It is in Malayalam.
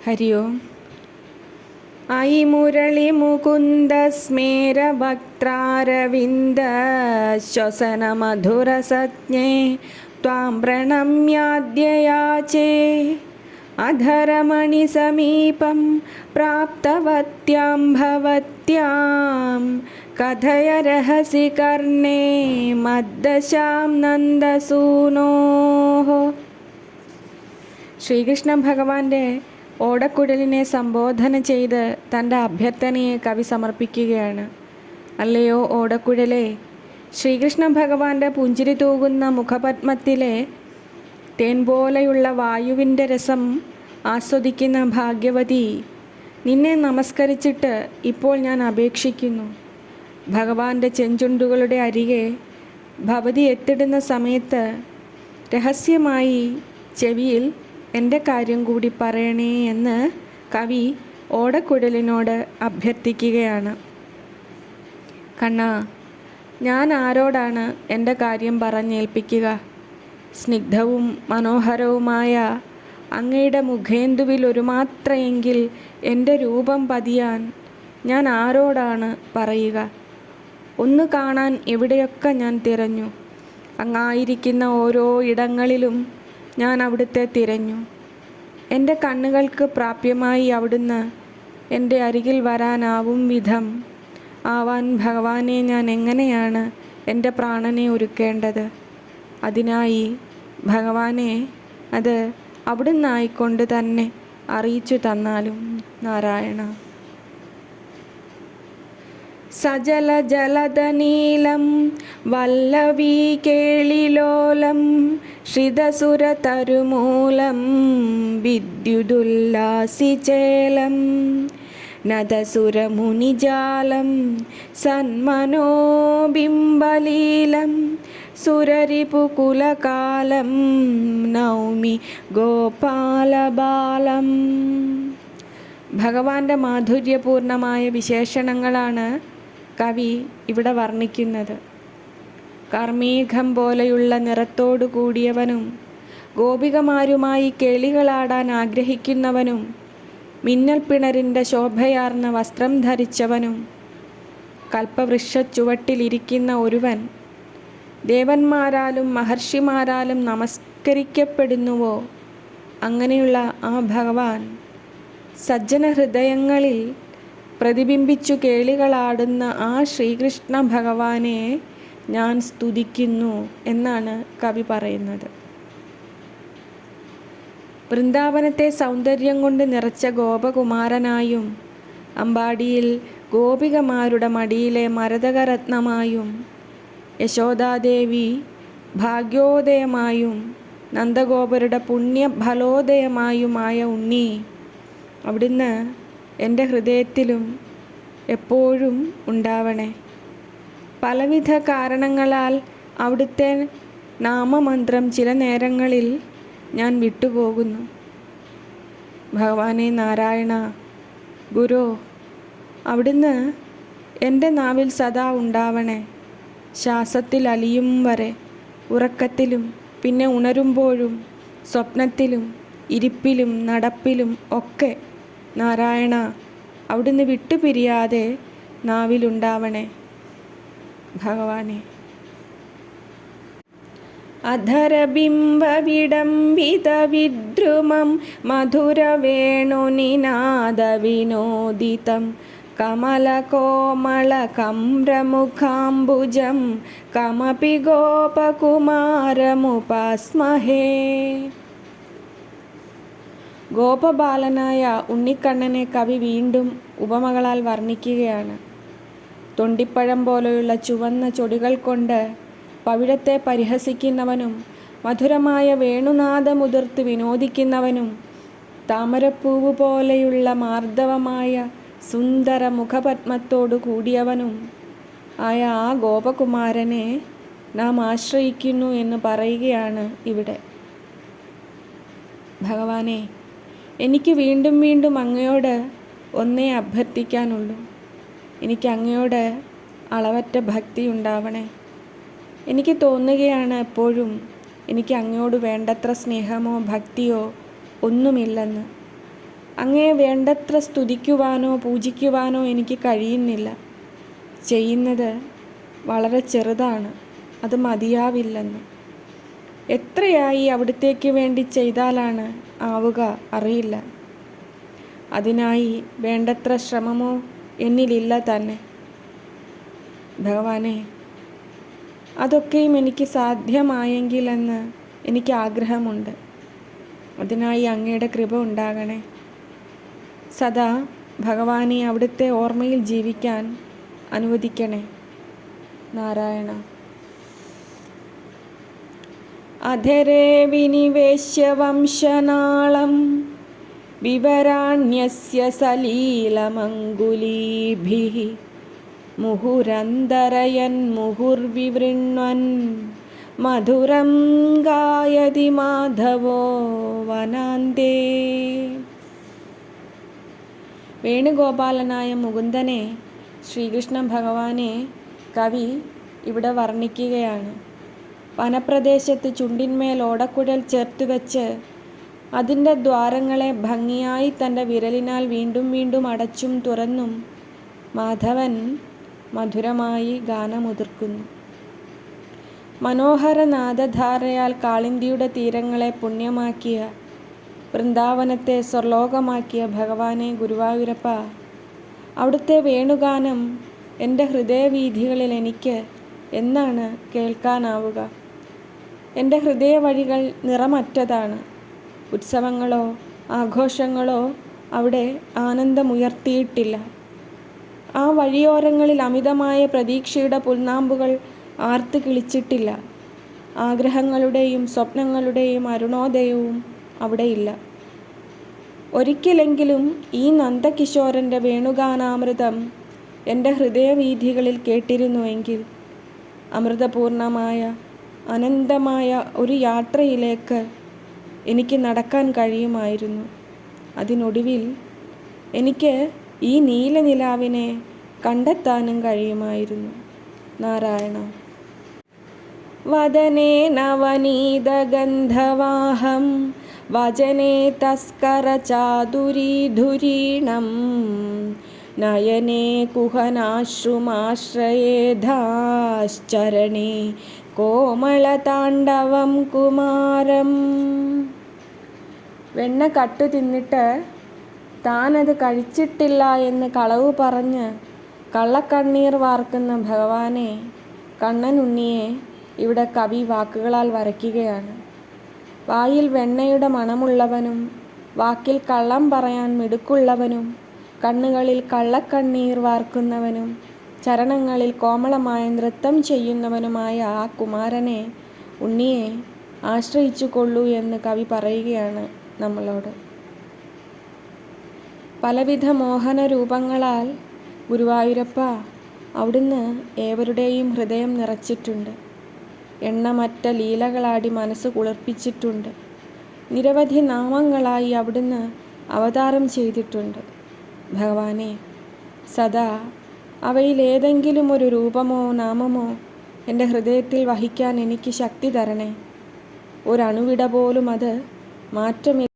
ഹരി ഓം. ഐ മുരളി മുകുന്ദ സ്മേര ഭക്താരവിന്ദ ശ്വസന മധുര സജ്ഞേ ത്വാം പ്രണമ്യാദ്യയാചേ അധരമണി സമീപം പ്രാപ്തവത്യാം ഭവത്യാം കഥയ രഹസി കർണേ മദ്ദശാം നന്ദസൂനോഃ. ശ്രീകൃഷ്ണ ഭഗവാന്റെ ഓടക്കുഴലിനെ സംബോധന ചെയ്ത് തൻ്റെ അഭ്യർത്ഥനയെ കവി സമർപ്പിക്കുകയാണ്. അല്ലയോ ഓടക്കുഴലേ, ശ്രീകൃഷ്ണ ഭഗവാന്റെ പുഞ്ചിരി തൂകുന്ന മുഖപത്മത്തിലെ തേൻ പോലെയുള്ള വായുവിൻ്റെ രസം ആസ്വദിക്കുന്ന ഭാഗ്യവതി, നിന്നെ നമസ്കരിച്ചിട്ട് ഇപ്പോൾ ഞാൻ അപേക്ഷിക്കുന്നു. ഭഗവാന്റെ ചെഞ്ചുണ്ടുകളുടെ അരികെ ഭവതി എത്തിടുന്ന സമയത്ത് രഹസ്യമായി ചെവിയിൽ എൻ്റെ കാര്യം കൂടി പറയണേ എന്ന് കവി ഓടക്കുഴലിനോട് അഭ്യർത്ഥിക്കുകയാണ്. കണ്ണാ, ഞാൻ ആരോടാണ് എൻ്റെ കാര്യം പറഞ്ഞേൽപ്പിക്കുക? സ്നിഗ്ധവും മനോഹരവുമായ അങ്ങയുടെ മുഖേന്ദുവിൽ ഒരു മാത്രയെങ്കിൽ എൻ്റെ രൂപം പതിയാൻ ഞാൻ ആരോടാണ് പറയുക? ഒന്ന് കാണാൻ എവിടെയൊക്കെ ഞാൻ തിരഞ്ഞു. അങ്ങായിരിക്കുന്ന ഓരോ ഇടങ്ങളിലും ഞാൻ അവിടുത്തെ തിരഞ്ഞു. എൻ്റെ കണ്ണുകൾക്ക് പ്രാപ്യമായി അവിടുന്ന് എൻ്റെ അരികിൽ വരാനാവും വിധം ആവാൻ ഭഗവാനെ ഞാൻ എങ്ങനെയാണ് എൻ്റെ പ്രാണനെ ഒരുക്കേണ്ടത്? അതിനായി ഭഗവാനെ അത് അവിടുന്നായിക്കൊണ്ട് തന്നെ അറിയിച്ചു തന്നാലും നാരായണ. സജല ജലദനീലം വല്ലവീ കേളിലോലം ശ്രിതസുരതരുമൂലം വിദ്യുതുല്ലാസിചേലം നദസുരമുനിജാലം സന്മനോബിംബലീലം സുരരിപുകുലകാലം നൗമി ഗോപാലബാലം. ഭഗവാന്റെ മാധുര്യപൂർണമായ വിശേഷണങ്ങളാണ് കവി ഇവിടെ വർണ്ണിക്കുന്നത്. കാർമേഘം പോലെയുള്ള നിറത്തോടു കൂടിയവനും ഗോപികമാരുമായി കേളികളാടാൻ ആഗ്രഹിക്കുന്നവനും മിന്നൽ പിണരിൻ്റെ ശോഭയാർന്ന വസ്ത്രം ധരിച്ചവനും കൽപ്പവൃക്ഷച്ചുവട്ടിലിരിക്കുന്ന ഒരുവൻ ദേവന്മാരാലും മഹർഷിമാരാലും നമസ്കരിക്കപ്പെടുന്നുവോ, അങ്ങനെയുള്ള ആ ഭഗവാൻ സജ്ജന ഹൃദയങ്ങളിൽ പ്രതിബിംബിച്ചു കേളികളാടുന്ന ആ ശ്രീകൃഷ്ണ ഭഗവാനെ ഞാൻ സ്തുതിക്കുന്നു എന്നാണ് കവി പറയുന്നത്. വൃന്ദാവനത്തെ സൗന്ദര്യം കൊണ്ട് നിറച്ച ഗോപകുമാരനായും അമ്പാടിയിൽ ഗോപികമാരുടെ മടിയിലെ മരതകരത്നമായും യശോദാദേവി ഭാഗ്യോദയമായും നന്ദഗോപരുടെ പുണ്യഫലോദയമായുമായ ഉണ്ണി, അവിടുന്ന് എൻ്റെ ഹൃദയത്തിലും എപ്പോഴും ഉണ്ടാവണേ. പലവിധ കാരണങ്ങളാൽ അവിടുത്തെ നാമമന്ത്രം ചില നേരങ്ങളിൽ ഞാൻ വിട്ടുപോകുന്നു. ഭഗവാനെ നാരായണ, ഗുരു, അവിടുന്ന് എൻ്റെ നാവിൽ സദാ ഉണ്ടാവണേ. ശ്വാസത്തിൽ അലിയും വരെ, ഉറക്കത്തിലും പിന്നെ ഉണരുമ്പോഴും സ്വപ്നത്തിലും ഇരിപ്പിലും നടപ്പിലും ഒക്കെ നാരായണ, അവിടുന്ന് വിട്ടുപിരിയാതെ നാവിലുണ്ടാവണേ ഭഗവാനെ. അധരബിംബവിഡംബിത വിദ്രുമം മധുരവേണുനിനാദവിനോദിതം കമലകോമളകമ്രമുഖാംബുജം കമപി ഗോപകുമാരമുപാസ്മഹേ. ഗോപബാലനായ ഉണ്ണിക്കണ്ണനെ കവി വീണ്ടും ഉപമകളാൽ വർണ്ണിക്കുകയാണ്. തൊണ്ടിപ്പഴം പോലെയുള്ള ചുവന്ന ചൊടികൾ കൊണ്ട് പവിഴത്തെ പരിഹസിക്കുന്നവനും മധുരമായ വേണുനാദമുതിർത്ത് വിനോദിക്കുന്നവനും താമരപ്പൂവ് പോലെയുള്ള മാർദ്ദവമായ സുന്ദര മുഖപത്മത്തോടു കൂടിയവനും ആയ ആ ഗോപകുമാരനെ നാം ആശ്രയിക്കുന്നു എന്ന് പറയുകയാണ് ഇവിടെ. ഭഗവാനെ, എനിക്ക് വീണ്ടും വീണ്ടും അങ്ങയോട് ഒന്നേ അഭ്യർത്ഥിക്കാനുള്ളൂ. എനിക്ക് അങ്ങയോട് അളവറ്റ ഭക്തി ഉണ്ടാവണേ. എനിക്ക് തോന്നുകയാണ് എപ്പോഴും എനിക്ക് അങ്ങയോട് വേണ്ടത്ര സ്നേഹമോ ഭക്തിയോ ഒന്നുമില്ലെന്ന്. അങ്ങയെ വേണ്ടത്ര സ്തുതിക്കുവാനോ പൂജിക്കുവാനോ എനിക്ക് കഴിയുന്നില്ല. ചെയ്യുന്നത് വളരെ ചെറുതാണ്, അത് മതിയാവില്ലെന്ന്. എത്രയായി അവിടുത്തേക്ക് വേണ്ടി ചെയ്താലാണ് ആവുക അറിയില്ല. അതിനായി വേണ്ടത്ര ശ്രമമോ എന്നിലില്ല തന്നെ. ഭഗവാനെ, അതൊക്കെയും എനിക്ക് സാധ്യമായെങ്കിലെന്ന് എനിക്ക് ആഗ്രഹമുണ്ട്. അതിനായി അങ്ങയുടെ കൃപ ഉണ്ടാകണേ. സദാ ഭഗവാനെ അവിടുത്തെ ഓർമ്മയിൽ ജീവിക്കാൻ അനുവദിക്കണേ. നാരായണ. അധരേ വിനിവേശ്യ വംശനാളം വിവരാണ്യസ്യ സലീലമംഗുലീഭിഃ മുഹുരന്തരയൻ മുഹുർവിവൃണ്വൻ മധുരം ഗായതി മാധവോ വനാന്തേ. വേണുഗോപാലനായ മുകുന്ദനെ, ശ്രീകൃഷ്ണ ഭഗവാനെ കവി ഇവിടെ വർണ്ണിക്കുകയാണ്. വനപ്രദേശത്ത് ചുണ്ടിന്മേൽ ഓടക്കുഴൽ ചേർത്തുവെച്ച് അതിൻ്റെ ദ്വാരങ്ങളെ ഭംഗിയായി തൻ്റെ വിരലിനാൽ വീണ്ടും വീണ്ടും അടച്ചും തുറന്നും മാധവൻ മധുരമായി ഗാനമുതിർക്കുന്നു. മനോഹര നാദധാരയാൽ കാളിന്തിയുടെ തീരങ്ങളെ പുണ്യമാക്കിയ, വൃന്ദാവനത്തെ സ്വർലോകമാക്കിയ ഭഗവാനെ ഗുരുവായൂരപ്പ, അവിടുത്തെ വേണുഗാനം എൻ്റെ ഹൃദയവീഥികളിൽ എനിക്ക് എന്നാണ് കേൾക്കാനാവുക? എൻ്റെ ഹൃദയവഴികൾ നിറമറ്റതാണ്. ഉത്സവങ്ങളോ ആഘോഷങ്ങളോ അവിടെ ആനന്ദമുയർത്തിയിട്ടില്ല. ആ വഴിയോരങ്ങളിൽ അമിതമായ പ്രതീക്ഷയുടെ പുൽനാമ്പുകൾ ആർത്ത് കിളിച്ചിട്ടില്ല. ആഗ്രഹങ്ങളുടെയും സ്വപ്നങ്ങളുടെയും അരുണോദയവും അവിടെയില്ല. ഒരിക്കലെങ്കിലും ഈ നന്ദകിശോരൻ്റെ വേണുഗാനാമൃതം എൻ്റെ ഹൃദയവീഥികളിൽ കേട്ടിരുന്നുവെങ്കിൽ അമൃതപൂർണമായ അനന്തമായ ഒരു യാത്രയിലേക്ക് എനിക്ക് നടക്കാൻ കഴിയുമായിരുന്നു. അതിനൊടുവിൽ എനിക്ക് ഈ നീലനിലാവിനെ കണ്ടെത്താനും കഴിയുമായിരുന്നു. നാരായണ. വദനേ നവനീതഗന്ധവാഹം വചനേ തസ്കരചാതുരീധുരീണം നയനേ കുഹനാശ്രുമാശ്രയേധാശ്ചരണേ കോമളതാണ്ഡവം കുമാരം. വെണ്ണ കട്ടു തിന്നിട്ട് താനത് കഴിച്ചിട്ടില്ല എന്ന് കളവ് പറഞ്ഞ് കള്ളക്കണ്ണീർ വാർക്കുന്ന ഭഗവാനെ, കണ്ണനുണ്ണിയെ ഇവിടെ കവി വാക്കുകളാൽ വരയ്ക്കുകയാണ്. വായിൽ വെണ്ണയുടെ മണമുള്ളവനും വാക്കിൽ കള്ളം പറയാൻ മിടുക്കുള്ളവനും കണ്ണുകളിൽ കള്ളക്കണ്ണീർ വാർക്കുന്നവനും ചരണങ്ങളിൽ കോമളമായ നൃത്തം ചെയ്യുന്നവനുമായ ആ കുമാരനെ, ഉണ്ണിയെ ആശ്രയിച്ചു കൊള്ളൂ എന്ന് കവി പറയുകയാണ് നമ്മളോട്. പലവിധ മോഹന രൂപങ്ങളാൽ ഗുരുവായൂരപ്പ അവിടുന്ന് ഏവരുടെയും ഹൃദയം നിറച്ചിട്ടുണ്ട്. എണ്ണമറ്റ ലീലകളാടി മനസ്സ് കുളിർപ്പിച്ചിട്ടുണ്ട്. നിരവധി നാമങ്ങളായി അവിടുന്ന് അവതാരം ചെയ്തിട്ടുണ്ട്. ഭഗവാനെ, സദാ അവയിലേതെങ്കിലും ഒരു രൂപമോ നാമമോ എൻ്റെ ഹൃദയത്തിൽ വഹിക്കാൻ എനിക്ക് ശക്തി തരണേ. ഒരണുവിട പോലും അത് മാറ്റമില്ല